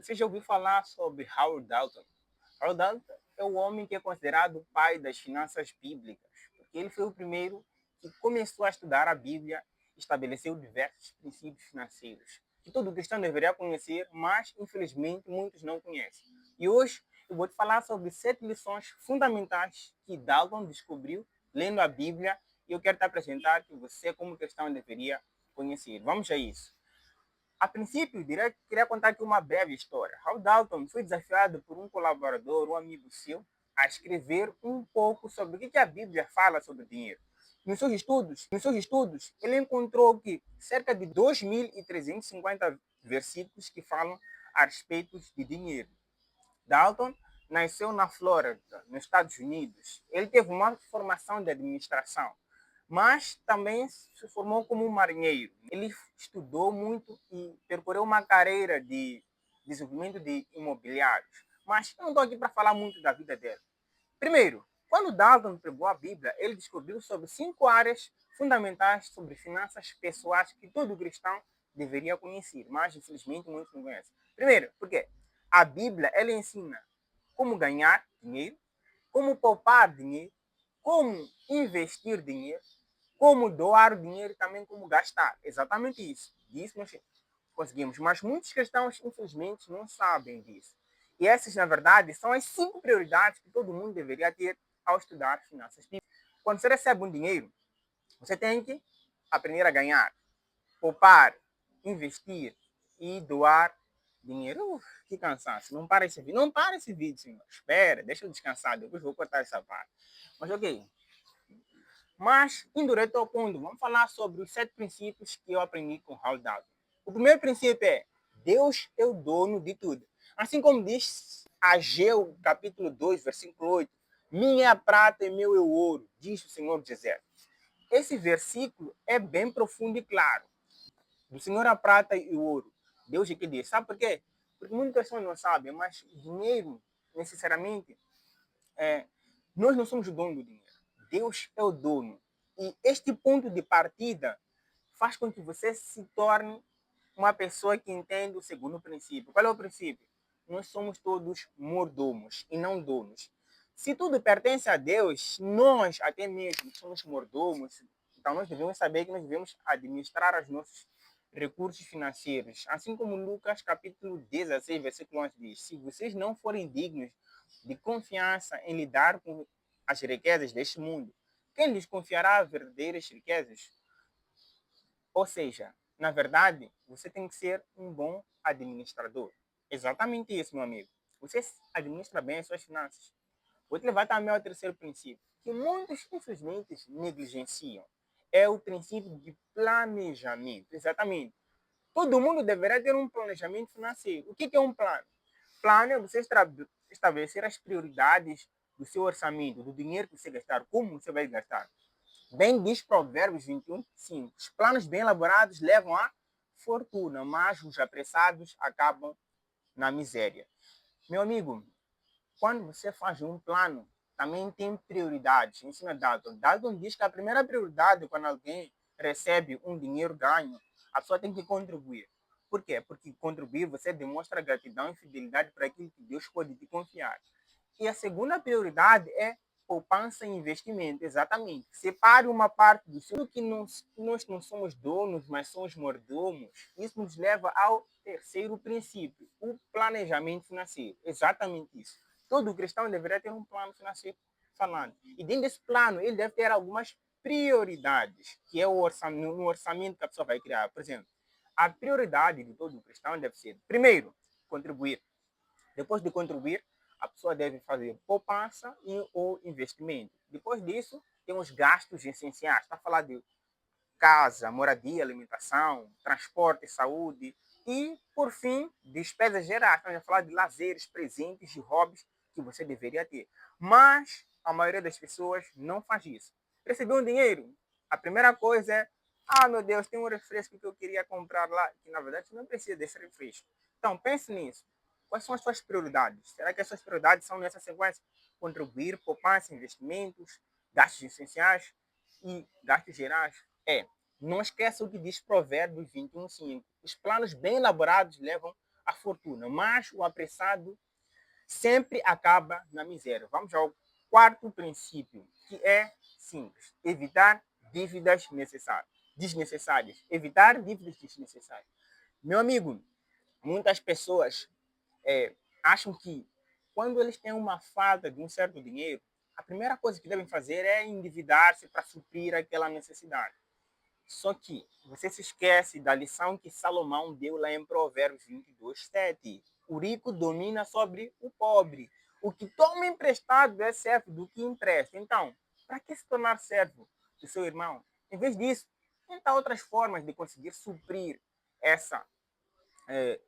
Você já ouviu falar sobre Howard Dalton? Howard Dalton é o homem que é considerado o pai das finanças bíblicas, porque ele foi o primeiro que começou a estudar a Bíblia e estabeleceu diversos princípios financeiros que todo cristão deveria conhecer, mas infelizmente muitos não conhecem. E hoje eu vou te falar sobre 7 lições fundamentais que Dalton descobriu lendo a Bíblia e eu quero te apresentar que você, como cristão, deveria conhecer. Vamos a isso. A princípio, queria contar aqui uma breve história. Hal Dalton foi desafiado por um colaborador, um amigo seu, a escrever um pouco sobre o que a Bíblia fala sobre dinheiro. Nos seus estudos, ele encontrou que cerca de 2.350 versículos que falam a respeito de dinheiro. Dalton nasceu na Flórida, nos Estados Unidos. Ele teve uma formação de administração, mas também se formou como um marinheiro. Ele estudou muito e percorreu uma carreira de desenvolvimento de imobiliários. Mas eu não estou aqui para falar muito da vida dele. Primeiro, quando Dalton pregou a Bíblia, ele descobriu sobre 5 áreas fundamentais sobre finanças pessoais que todo cristão deveria conhecer, mas infelizmente muitos não conhecem. Primeiro, porque a Bíblia ela ensina como ganhar dinheiro, como poupar dinheiro, como investir dinheiro, como doar dinheiro e também como gastar. Exatamente isso. Disso nós conseguimos. Mas muitos cristãos, infelizmente, não sabem disso. E essas, na verdade, são as 5 prioridades que todo mundo deveria ter ao estudar finanças bíblicas. Quando você recebe um dinheiro, você tem que aprender a ganhar, poupar, investir e doar dinheiro. Que cansaço. Não para esse vídeo. Não para esse vídeo, senhor. Espera, deixa eu descansar. Depois vou cortar essa parte. Mas ok. Mas, indo direto ao ponto, vamos falar sobre os 7 princípios que eu aprendi com Hal Dalton. O primeiro princípio é: Deus é o dono de tudo. Assim como diz Ageu, capítulo 2, versículo 8: minha é a prata e meu é o ouro, diz o Senhor dos Exércitos. Esse versículo é bem profundo e claro. Do Senhor a prata e o ouro. Deus é que diz. Sabe por quê? Porque muitas pessoas não sabem, mas dinheiro, necessariamente, é, nós não somos o dono do dinheiro. Deus é o dono. E este ponto de partida faz com que você se torne uma pessoa que entende o segundo princípio. Qual é o princípio? Nós somos todos mordomos e não donos. Se tudo pertence a Deus, nós até mesmo somos mordomos. Então nós devemos saber que nós devemos administrar os nossos recursos financeiros. Assim como Lucas capítulo 16, versículo 11 diz: se vocês não forem dignos de confiança em lidar com as riquezas deste mundo, quem lhes confiará verdadeiras riquezas? Ou seja, na verdade, você tem que ser um bom administrador. Exatamente isso, meu amigo. Você administra bem as suas finanças. Vou te levar também ao terceiro princípio, que muitos, infelizmente, negligenciam. É o princípio de planejamento. Exatamente. Todo mundo deverá ter um planejamento financeiro. O que é um plano? Plano é você estabelecer as prioridades do seu orçamento, do dinheiro que você gastar, como você vai gastar. Bem diz Provérbios 21, 5. Os planos bem elaborados levam à fortuna, mas os apressados acabam na miséria. Meu amigo, quando você faz um plano, também tem prioridades. Ensina Dalton. Dalton diz que a primeira prioridade, quando alguém recebe um dinheiro ganho, a pessoa tem que contribuir. Por quê? Porque contribuir você demonstra gratidão e fidelidade para aquilo que Deus pode te confiar. E a segunda prioridade é poupança e investimento. Exatamente. Separe uma parte do seu que nós não somos donos, mas somos mordomos. Isso nos leva ao terceiro princípio, o planejamento financeiro. Exatamente isso. Todo cristão deveria ter um plano financeiro falando. E dentro desse plano, ele deve ter algumas prioridades, que é o orçamento que a pessoa vai criar. Por exemplo, a prioridade de todo cristão deve ser, primeiro, contribuir. Depois de contribuir, a pessoa deve fazer poupança e ou investimento. Depois disso, tem os gastos essenciais. Está a falar de casa, moradia, alimentação, transporte, saúde. E, por fim, despesas gerais. Estamos a falar de lazeres, presentes e hobbies que você deveria ter. Mas a maioria das pessoas não faz isso. Recebeu um dinheiro? A primeira coisa é: ah, meu Deus, tem um refresco que eu queria comprar lá, que na verdade você não precisa desse refresco. Então, pense nisso. Quais são as suas prioridades? Será que as suas prioridades são nessa sequência? Contribuir, poupança, investimentos, gastos essenciais e gastos gerais? Não esqueça o que diz Provérbios 21:5. Os planos bem elaborados levam a fortuna, mas o apressado sempre acaba na miséria. Vamos ao quarto princípio, que é simples: evitar dívidas desnecessárias. Evitar dívidas desnecessárias. Meu amigo, muitas pessoas acham que quando eles têm uma falta de um certo dinheiro, a primeira coisa que devem fazer é endividar-se para suprir aquela necessidade. Só que você se esquece da lição que Salomão deu lá em Provérbios 22:7. O rico domina sobre o pobre. O que toma emprestado é servo do que empresta. Então, para que se tornar servo do seu irmão? Em vez disso, tenta outras formas de conseguir suprir essa, eh,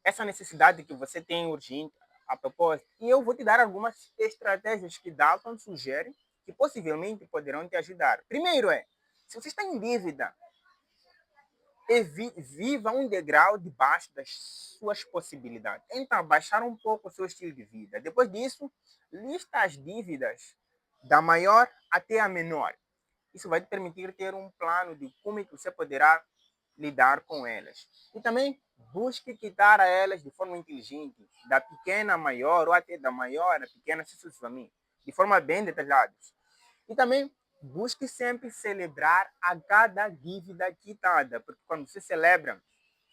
essa necessidade que você tem urgente a propósito. E eu vou te dar algumas estratégias que Dalton sugere que possivelmente poderão te ajudar. Primeiro se você está em dívida, viva um degrau debaixo das suas possibilidades. Então, baixar um pouco o seu estilo de vida. Depois disso, lista as dívidas da maior até a menor. Isso vai te permitir ter um plano de como você poderá lidar com elas. E também busque quitar a elas de forma inteligente, da pequena a maior ou até da maior a pequena sucessivamente, de forma bem detalhada. E também busque sempre celebrar a cada dívida quitada, porque quando você celebra,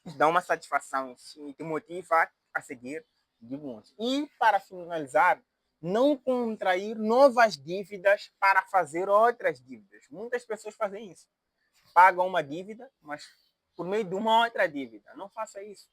isso dá uma satisfação e te motiva a seguir de bons. E para finalizar, não contrair novas dívidas para fazer outras dívidas. Muitas pessoas fazem isso. Pagam uma dívida, mas por meio de uma outra dívida. Não faça isso.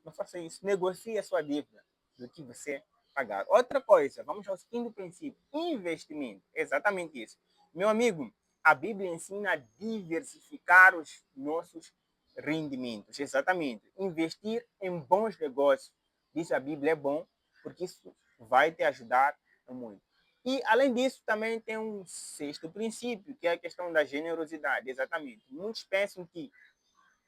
Não faça isso. Negocie a sua dívida do que você pagar. Outra coisa, vamos ao segundo princípio: investimento. Exatamente isso. Meu amigo, a Bíblia ensina a diversificar os nossos rendimentos. Exatamente. Investir em bons negócios. Diz a Bíblia é bom, porque isso vai te ajudar muito. E, além disso, também tem um sexto princípio, que é a questão da generosidade. Exatamente. Muitos pensam que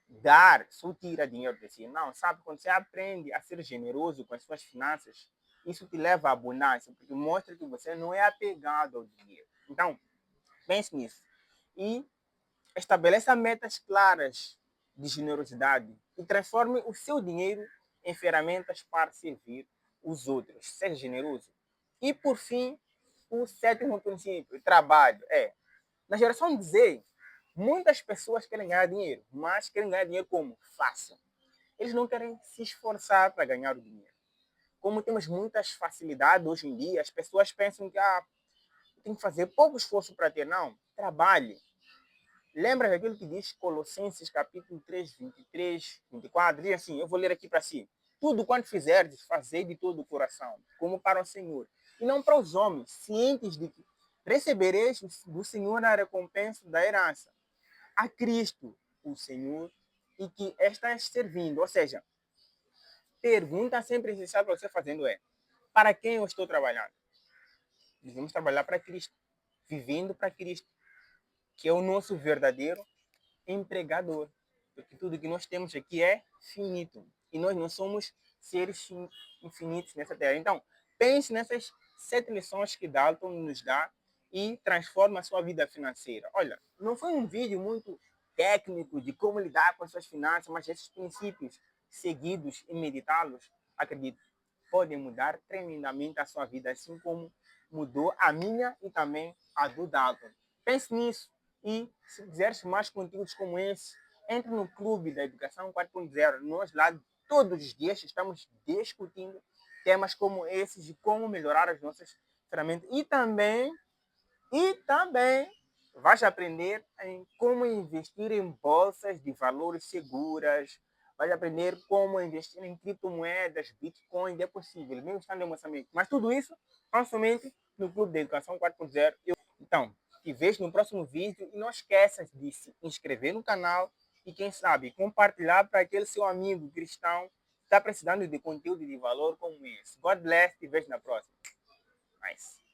dar só tira dinheiro de si. Não, sabe? Quando você aprende a ser generoso com as suas finanças, isso te leva à abundância, porque mostra que você não é apegado ao dinheiro. Então, pense nisso. E estabeleça metas claras de generosidade e transforme o seu dinheiro em ferramentas para servir os outros. Seja generoso. E, por fim, o sétimo princípio, trabalho. Na geração Z, muitas pessoas querem ganhar dinheiro, mas querem ganhar dinheiro como? Fácil. Eles não querem se esforçar para ganhar o dinheiro. Como temos muitas facilidades hoje em dia, as pessoas pensam que tem que fazer pouco esforço para ter. Não, trabalhe. Lembra daquilo que diz Colossenses capítulo 3, 23, 24? Diz assim, eu vou ler aqui para si. Tudo quanto fizerdes, fazei de todo o coração, como para o Senhor, e não para os homens, cientes de que recebereis do Senhor a recompensa da herança. A Cristo, o Senhor, e que estás servindo. Ou seja, pergunta sempre essencial para você fazendo para quem eu estou trabalhando? Devemos trabalhar para Cristo, vivendo para Cristo, que é o nosso verdadeiro empregador. Porque tudo que nós temos aqui é finito. E nós não somos seres infinitos nessa terra. Então, pense nessas 7 lições que Dalton nos dá e transforma a sua vida financeira. Olha, não foi um vídeo muito técnico de como lidar com as suas finanças, mas esses princípios seguidos e meditá-los, acredito, podem mudar tremendamente a sua vida, assim como mudou a minha e também a do Dalton. Pense nisso e, se quiseres mais conteúdos como esse, entre no Clube da Educação 4.0. Nós lá, todos os dias, estamos discutindo temas como esses de como melhorar as nossas ferramentas. E também vais aprender em como investir em bolsas de valores seguras. Vais aprender como investir em criptomoedas, Bitcoin, é possível, mesmo estando em Moçambique. Mas tudo isso, somente no Clube da Educação 4.0. Então, te vejo no próximo vídeo e não esqueças de se inscrever no canal e, quem sabe, compartilhar para aquele seu amigo cristão que está precisando de conteúdo de valor como esse. God bless, te vejo na próxima. Nice.